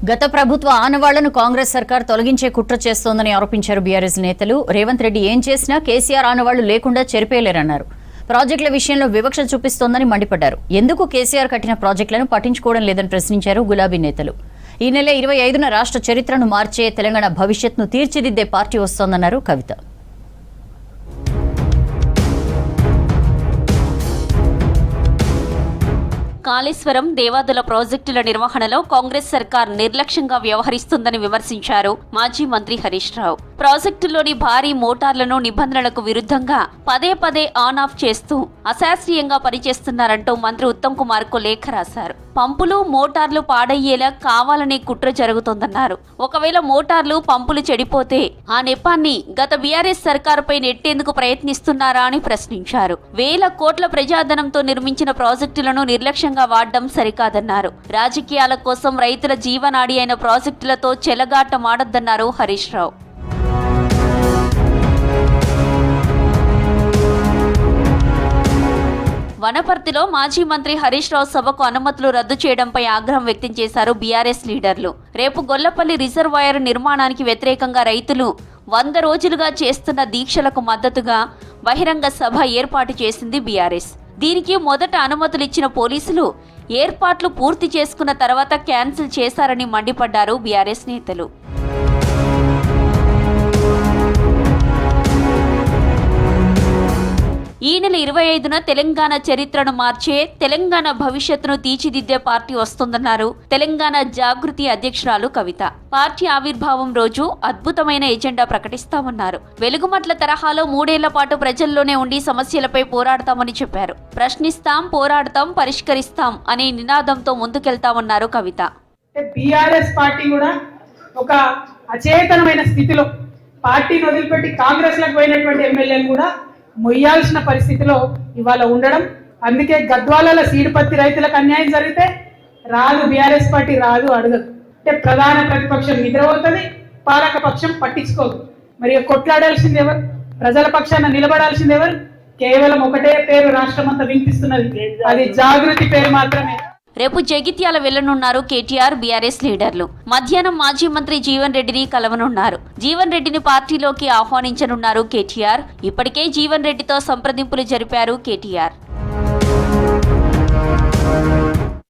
గత ప్రభుత్వ ఆనవాళ్లను కాంగ్రెస్ సర్కార్ తొలగించే కుట్ర చేస్తోందని ఆరోపించారు బీఆర్ఎస్ నేతలు. రేవంత్ రెడ్డి ఏం చేసినా కేసీఆర్ ఆనవాళ్లు లేకుండా చెరిపేయలేరన్నారు. ప్రాజెక్టుల విషయంలో వివక్ష చూపిస్తోందని మండిపడ్డారు. ఎందుకు కేసీఆర్ కట్టిన ప్రాజెక్టులను పట్టించుకోవడం లేదని ప్రశ్నించారు గులాబీ నేతలు. ఈ నెల 25న రాష్ట్ర చరిత్రను మార్చే, తెలంగాణ భవిష్యత్తును తీర్చిదిద్దే పార్టీ వస్తోందన్నారు కవిత. కాళేశ్వరం, దేవాదుల ప్రాజెక్టుల నిర్వహణలో కాంగ్రెస్ సర్కార్ నిర్లక్ష్యంగా వ్యవహరిస్తుందని విమర్శించారు మాజీ మంత్రి హరీష్ రావు. ప్రాజెక్టులోని భారీ మోటార్లను నిబంధనలకు విరుద్ధంగా పదే పదే ఆన్ ఆఫ్ చేస్తూ అశాస్త్రీయంగా పనిచేస్తున్నారంటూ మంత్రి ఉత్తమ్ కుమార్ కు లేఖ రాశారు. పంపులు, మోటార్లు పాడయ్యేలా కావాలనే కుట్ర జరుగుతోందన్నారు. ఒకవేళ మోటార్లు, పంపులు చెడిపోతే ఆ నెపాన్ని గత బీఆర్ఎస్ సర్కారుపై నెట్టేందుకు ప్రయత్నిస్తున్నారా అని ప్రశ్నించారు. వేల కోట్ల ప్రజాధనంతో నిర్మించిన ప్రాజెక్టులను నిర్లక్ష్యంగా వాడడం సరికాదన్నారు. రాజకీయాల కోసం రైతుల జీవనాడి అయిన ప్రాజెక్టులతో చెలగాటమాడొద్దన్నారు హరీష్ రావు. వనపర్తిలో మాజీ మంత్రి హరీష్ రావు సభకు అనుమతులు రద్దు చేయడంపై ఆగ్రహం వ్యక్తం చేశారు బీఆర్ఎస్ లీడర్లు. రేపు గొల్లపల్లి రిజర్వాయర్ నిర్మాణానికి వ్యతిరేకంగా రైతులు 100 రోజులుగా చేస్తున్న దీక్షలకు మద్దతుగా బహిరంగ సభ ఏర్పాటు చేసింది బీఆర్ఎస్. దీనికి మొదట అనుమతులు ఇచ్చిన పోలీసులు ఏర్పాట్లు పూర్తి చేసుకున్న తర్వాత క్యాన్సిల్ చేశారని మండిపడ్డారు బీఆర్ఎస్ నేతలు. ఈ నెల 25న తెలంగాణ చరిత్రను మార్చే, తెలంగాణ భవిష్యత్తును తీర్చిదిద్దే పార్టీ వస్తుందన్నారు తెలంగాణ జాగృతి అధ్యక్షురాలు కవిత. పార్టీ ఆవిర్భావం రోజు అద్భుతమైన ఎజెండా ప్రకటిస్తామన్నారు. వెలుగుమట్ల తరహాలో 3 ఏళ్ల పాటు ప్రజల్లోనే ఉండి సమస్యలపై పోరాడతామని చెప్పారు. ప్రశ్నిస్తాం, పోరాడతాం, పరిష్కరిస్తాం అనే నినాదంతో ముందుకెళ్తామన్నారు కవిత. బీఆర్ఎస్ పార్టీ కూడా ఒక అచేతనమైన స్థితిలో పార్టీని వదిలిపెట్టి కాంగ్రెస్ లకు పోయినటువంటి ఎమ్మెల్యేలు కూడా మొయ్యాల్సిన పరిస్థితిలో ఇవాళ ఉండడం. అందుకే గద్వాలలో సీడుపత్తి రైతులకు అన్యాయం జరిగితే రాదు, బీఆర్ఎస్ పార్టీ రాదు, అడగదు. అంటే ప్రధాన ప్రతిపక్షం నిద్రపోతుంది, పాలక పక్షం పట్టించుకోదు. మరి కొట్లాడాల్సింది ఎవరు? ప్రజల పక్షాన నిలబడాల్సింది ఎవరు? కేవలం ఒకటే పేరు రాష్ట్రమంతా వినిపిస్తున్నది, అది జాగృతి పేరు మాత్రమే. రేపు జగిత్యాల వెళ్లనున్నారు కేటీఆర్, బీఆర్ఎస్ లీడర్లు. మధ్యాహ్నం మాజీ మంత్రి జీవన్ రెడ్డిని కలవనున్నారు. జీవన్ రెడ్డిని పార్టీలోకి ఆహ్వానించనున్నారు కేటీఆర్. ఇప్పటికే జీవన్ రెడ్డితో సంప్రదింపులు జరిపారు కేటీఆర్.